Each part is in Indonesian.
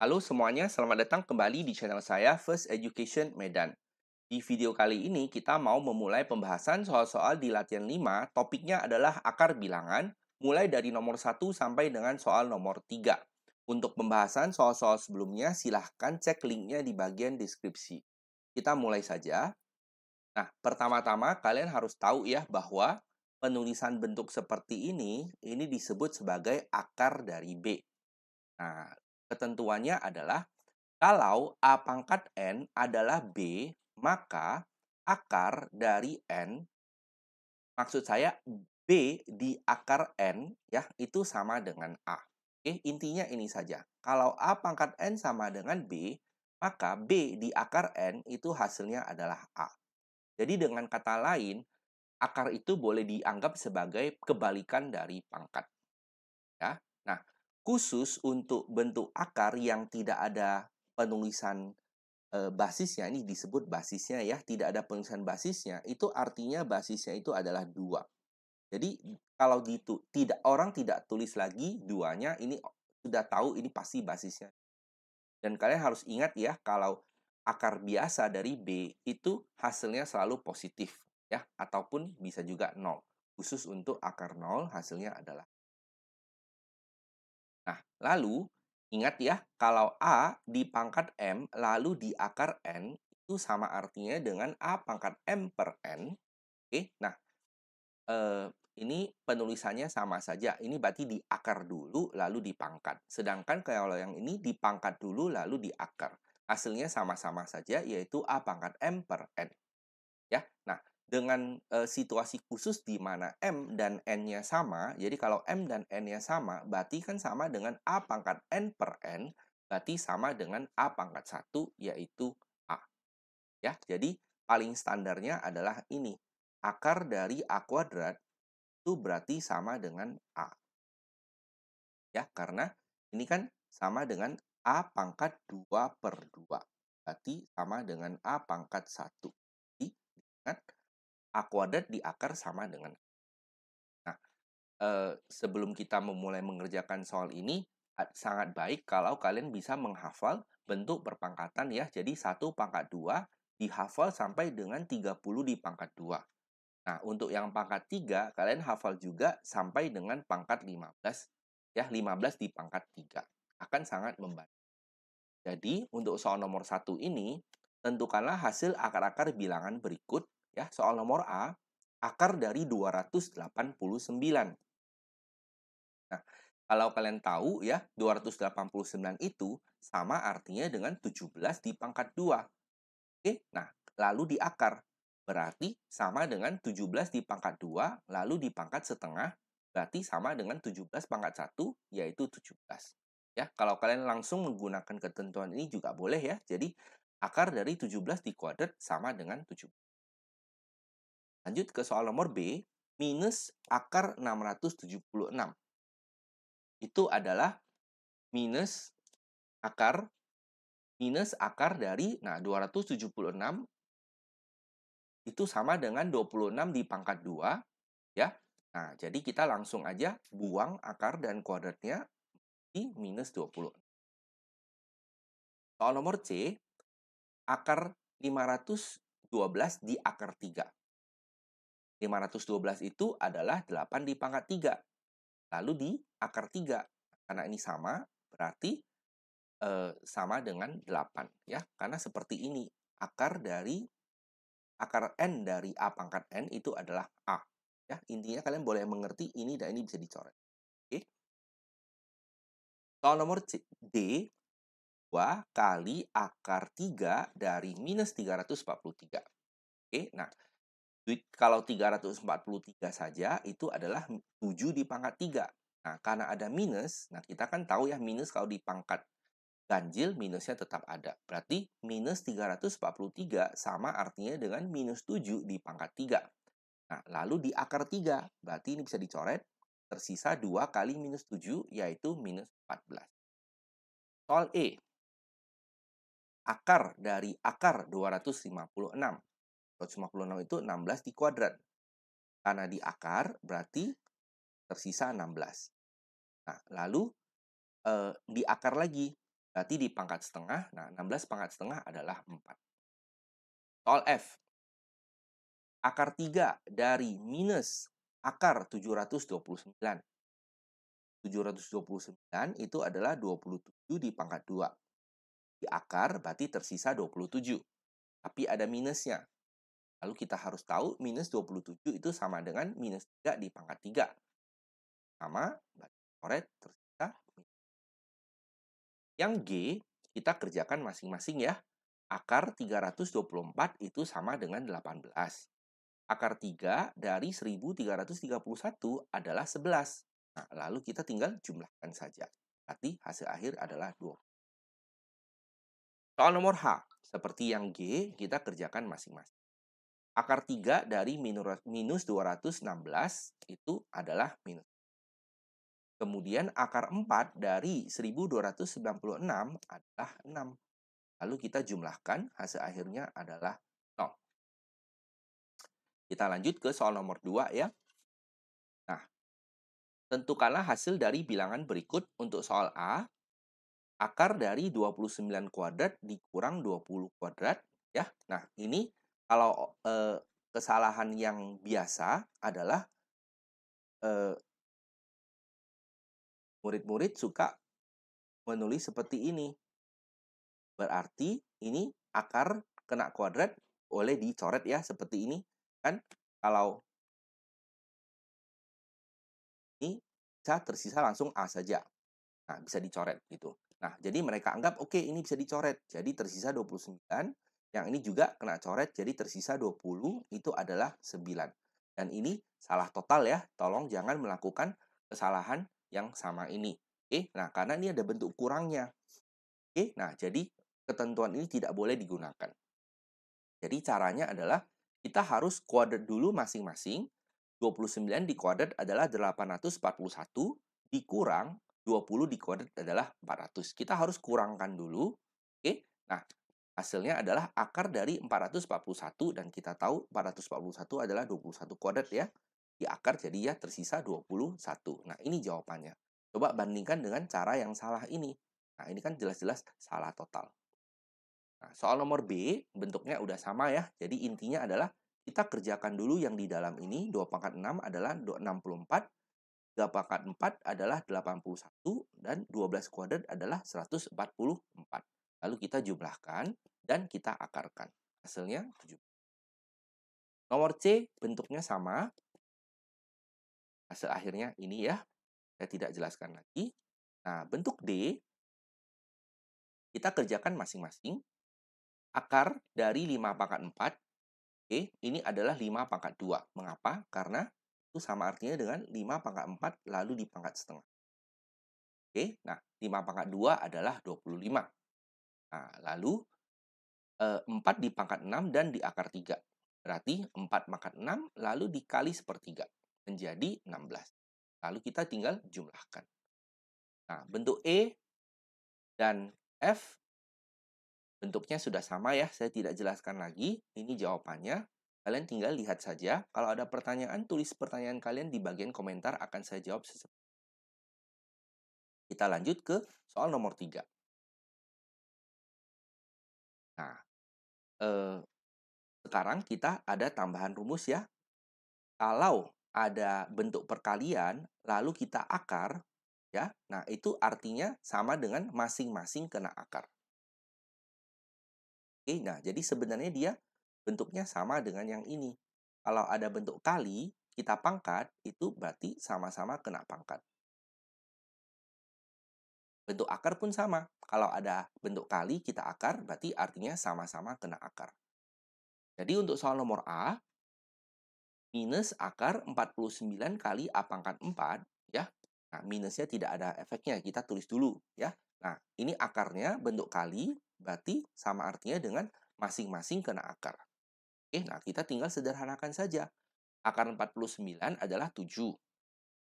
Halo semuanya, selamat datang kembali di channel saya First Education Medan. Di video kali ini kita mau memulai pembahasan soal-soal di latihan 5. Topiknya adalah akar bilangan, mulai dari nomor 1 sampai dengan soal nomor 3. Untuk pembahasan soal-soal sebelumnya, silahkan cek linknya di bagian deskripsi. Kita mulai saja. Nah, pertama-tama kalian harus tahu ya bahwa penulisan bentuk seperti ini disebut sebagai akar dari B. Nah, ketentuannya adalah kalau A pangkat N adalah B, maka akar dari N, maksud saya B di akar N, ya, itu sama dengan A. Oke, intinya ini saja. Kalau A pangkat N sama dengan B, maka B di akar N itu hasilnya adalah A. Jadi dengan kata lain, akar itu boleh dianggap sebagai kebalikan dari pangkat. Ya. Nah, khusus untuk bentuk akar yang tidak ada penulisan basisnya, ini disebut basisnya ya, tidak ada penulisan basisnya, itu artinya basisnya itu adalah 2. Jadi kalau gitu, orang tidak tulis lagi duanya, ini sudah tahu ini pasti basisnya. Dan kalian harus ingat ya, kalau akar biasa dari B itu hasilnya selalu positif ya, ataupun bisa juga 0. Khusus untuk akar 0 hasilnya adalah. Nah, lalu ingat ya, kalau A di pangkat M lalu di akar N itu sama artinya dengan A pangkat M per N. Oke, nah eh, ini penulisannya sama saja. Ini berarti di akar dulu lalu di pangkat. Sedangkan kalau yang ini di pangkat dulu lalu di akar. Hasilnya sama-sama saja yaitu A pangkat M per N. Ya. Nah, dengan situasi khusus di mana M dan N-nya sama, jadi kalau M dan N-nya sama, berarti kan sama dengan A pangkat N per N, berarti sama dengan A pangkat 1, yaitu A. Ya, jadi paling standarnya adalah ini. Akar dari A kuadrat itu berarti sama dengan A. Ya, karena ini kan sama dengan A pangkat 2 per 2. Berarti sama dengan A pangkat 1. Jadi, ingat, A kuadrat di akar sama dengan. Nah, sebelum kita memulai mengerjakan soal ini, sangat baik kalau kalian bisa menghafal bentuk perpangkatan ya. Jadi 1 pangkat 2 dihafal sampai dengan 30 di pangkat 2. Nah, untuk yang pangkat 3, kalian hafal juga sampai dengan pangkat 15. Ya, 15 di pangkat 3. Akan sangat membantu. Jadi, untuk soal nomor 1 ini, tentukanlah hasil akar-akar bilangan berikut. Ya, soal nomor A, akar dari 289. Nah, kalau kalian tahu ya, 289 itu sama artinya dengan 17 di pangkat 2. Oke, nah lalu di akar. Berarti sama dengan 17 di pangkat 2, lalu di pangkat setengah, berarti sama dengan 17 pangkat 1, yaitu 17. Ya, kalau kalian langsung menggunakan ketentuan ini juga boleh ya. Jadi, akar dari 17 dikuadrat sama dengan 17. Lanjut ke soal nomor B, minus akar 676. Itu adalah minus akar dari, nah 276 itu sama dengan 26 di pangkat 2, ya. Nah, jadi kita langsung aja buang akar dan kuadratnya di minus 20. Soal nomor C, akar 512 di akar 3. 512 itu adalah 8 di pangkat 3. Lalu di akar 3. Karena ini sama, berarti sama dengan 8. Ya, karena seperti ini. Akar N dari A pangkat N itu adalah A. Ya, intinya kalian boleh mengerti ini dan ini bisa dicoret. Oke. Soal nomor D, 2 kali akar 3 dari minus 343. Oke, nah kalau 343 saja itu adalah 7 di pangkat 3. Nah, karena ada minus, nah kita kan tahu ya minus kalau di pangkat ganjil minusnya tetap ada. Berarti minus 343 sama artinya dengan minus 7 di pangkat 3. Nah, lalu di akar 3, berarti ini bisa dicoret, tersisa 2 kali minus 7, yaitu minus 14. Soal E, akar dari akar 256. 256 itu 16 di kuadrat. Karena di akar, berarti tersisa 16. Nah, lalu di akar lagi. Berarti di pangkat setengah, nah 16 pangkat setengah adalah 4. Soal F. Akar 3 dari minus akar 729. 729 itu adalah 27 di pangkat 2. Di akar berarti tersisa 27. Tapi ada minusnya. Lalu kita harus tahu minus 27 itu sama dengan minus 3 di pangkat 3. Sama, berarti coret tersisa. Yang G, kita kerjakan masing-masing ya. Akar 324 itu sama dengan 18. Akar 3 dari 1331 adalah 11. Nah, lalu kita tinggal jumlahkan saja. Berarti hasil akhir adalah 2. Soal nomor H, seperti yang G, kita kerjakan masing-masing. Akar 3 dari minus 216 itu adalah minus. Kemudian akar 4 dari 1296 adalah 6. Lalu kita jumlahkan, hasil akhirnya adalah 0. Kita lanjut ke soal nomor 2 ya. Nah, tentukanlah hasil dari bilangan berikut untuk soal A. Akar dari 29 kuadrat dikurang 20 kuadrat. Ya, nah ini kalau kesalahan yang biasa adalah murid-murid suka menulis seperti ini. Berarti ini akar kena kuadrat boleh dicoret ya seperti ini. Kan kalau ini bisa tersisa langsung A saja. Nah, bisa dicoret gitu. Nah, jadi mereka anggap oke ini bisa dicoret. Jadi tersisa 29. Yang ini juga kena coret jadi tersisa 20 itu adalah 9. Dan ini salah total ya. Tolong jangan melakukan kesalahan yang sama ini. Oke, nah karena ini ada bentuk kurangnya. Oke, nah jadi ketentuan ini tidak boleh digunakan. Jadi caranya adalah kita harus kuadrat dulu masing-masing. 29 dikuadrat adalah 841 dikurang 20 dikuadrat adalah 400. Kita harus kurangkan dulu. Oke. Nah, hasilnya adalah akar dari 441 dan kita tahu 441 adalah 21 kuadrat ya. Di akar jadi ya tersisa 21. Nah, ini jawabannya. Coba bandingkan dengan cara yang salah ini. Nah, ini kan jelas-jelas salah total. Nah, soal nomor B, bentuknya udah sama ya. Jadi intinya adalah kita kerjakan dulu yang di dalam ini. 2 pangkat 6 adalah 64. 3 pangkat 4 adalah 81. Dan 12 kuadrat adalah 144. Lalu kita jumlahkan dan kita akarkan. Hasilnya 7. Nomor C, bentuknya sama. Hasil akhirnya ini ya. Saya tidak jelaskan lagi. Nah, bentuk D, kita kerjakan masing-masing. Akar dari 5 pangkat 4. Oke, ini adalah 5 pangkat 2. Mengapa? Karena itu sama artinya dengan 5 pangkat 4 lalu dipangkat setengah. Oke, nah 5 pangkat 2 adalah 25. Nah, lalu 4 dipangkat 6 dan di akar 3. Berarti 4 pangkat 6 lalu dikali sepertiga. Menjadi 16. Lalu kita tinggal jumlahkan. Nah, bentuk E dan F bentuknya sudah sama ya, saya tidak jelaskan lagi. Ini jawabannya. Kalian tinggal lihat saja. Kalau ada pertanyaan, tulis pertanyaan kalian di bagian komentar, akan saya jawab secepatnya. Kita lanjut ke soal nomor 3. Nah, sekarang kita ada tambahan rumus ya. Kalau ada bentuk perkalian, lalu kita akar, ya. Nah, itu artinya sama dengan masing-masing kena akar. Oke, nah jadi sebenarnya dia bentuknya sama dengan yang ini. Kalau ada bentuk kali, kita pangkat, itu berarti sama-sama kena pangkat. Bentuk akar pun sama. Kalau ada bentuk kali, kita akar, berarti artinya sama-sama kena akar. Jadi untuk soal nomor A, minus akar 49 kali A pangkat 4, ya. Nah, minusnya tidak ada efeknya, kita tulis dulu, ya. Nah, ini akarnya bentuk kali, berarti sama artinya dengan masing-masing kena akar. Oke, nah kita tinggal sederhanakan saja. Akar 49 adalah 7.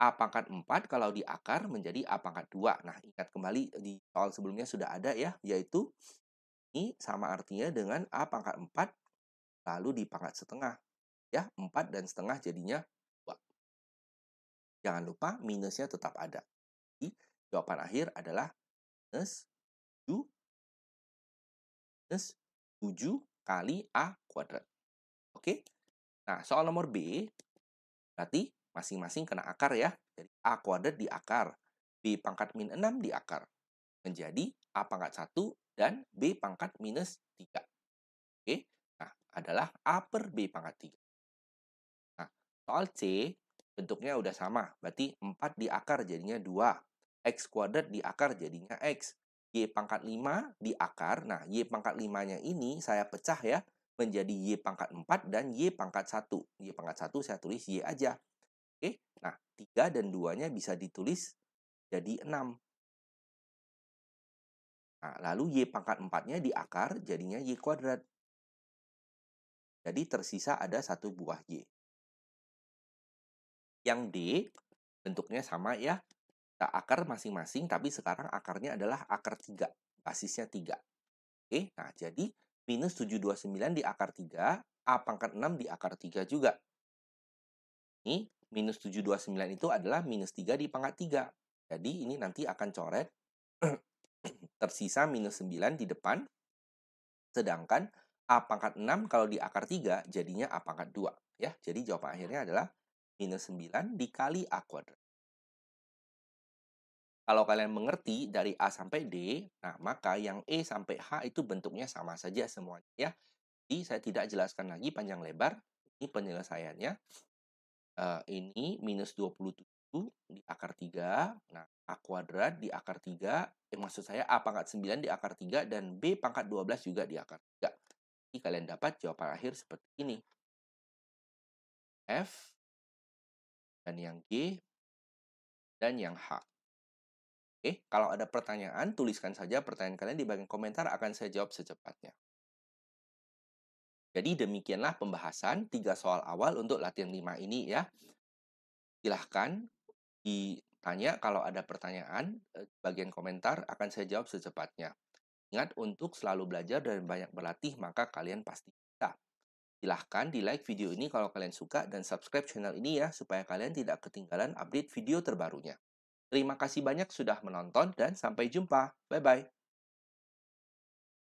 A pangkat 4 kalau diakar menjadi A pangkat 2. Nah, ingat kembali di soal sebelumnya sudah ada ya, yaitu ini sama artinya dengan A pangkat 4 lalu dipangkat setengah. Ya, 4 dan setengah jadinya 2. Jangan lupa minusnya tetap ada. Jadi, jawaban akhir adalah minus 7 minus 7 kali A kuadrat. Oke? Nah, soal nomor B, berarti masing-masing kena akar ya. Jadi A kuadrat di akar, B pangkat min 6 di akar. Menjadi A pangkat 1 dan B pangkat minus 3. Oke? Nah, adalah A per B pangkat 3. Nah, soal C, bentuknya udah sama. Berarti 4 di akar jadinya 2. X kuadrat di akar jadinya X. Y pangkat 5 di akar. Nah, Y pangkat 5-nya ini saya pecah ya. Menjadi Y pangkat 4 dan Y pangkat 1. Y pangkat 1 saya tulis Y aja. Oke, nah 3 dan 2-nya bisa ditulis jadi 6. Nah, lalu Y pangkat 4-nya di akar jadinya Y kuadrat. Jadi tersisa ada satu buah Y. Yang D, bentuknya sama ya. Kita akar masing-masing, tapi sekarang akarnya adalah akar 3. Basisnya 3. Oke, nah jadi minus 729 di akar 3, A pangkat 6 di akar 3 juga. Ini minus 729 itu adalah minus 3 di pangkat 3. Jadi ini nanti akan coret tersisa minus 9 di depan, sedangkan A pangkat 6 kalau di akar 3 jadinya A pangkat 2. Ya, jadi jawaban akhirnya adalah minus 9 dikali A kuadrat. Kalau kalian mengerti dari A sampai D, nah maka yang E sampai H itu bentuknya sama saja semuanya ya. Jadi saya tidak jelaskan lagi panjang lebar. Ini penyelesaiannya. Ini minus 27 di akar 3. Nah, A kuadrat di akar 3. Maksud saya A pangkat 9 di akar 3 dan B pangkat 12 juga di akar 3. Jadi kalian dapat jawaban akhir seperti ini. F dan yang G dan yang H. Oke, kalau ada pertanyaan, tuliskan saja pertanyaan kalian di bagian komentar, akan saya jawab secepatnya. Jadi demikianlah pembahasan 3 soal awal untuk latihan 5 ini ya. Silahkan ditanya kalau ada pertanyaan, bagian komentar akan saya jawab secepatnya. Ingat untuk selalu belajar dan banyak berlatih, maka kalian pasti bisa. Silahkan di like video ini kalau kalian suka dan subscribe channel ini ya, supaya kalian tidak ketinggalan update video terbarunya. Terima kasih banyak sudah menonton dan sampai jumpa. Bye-bye.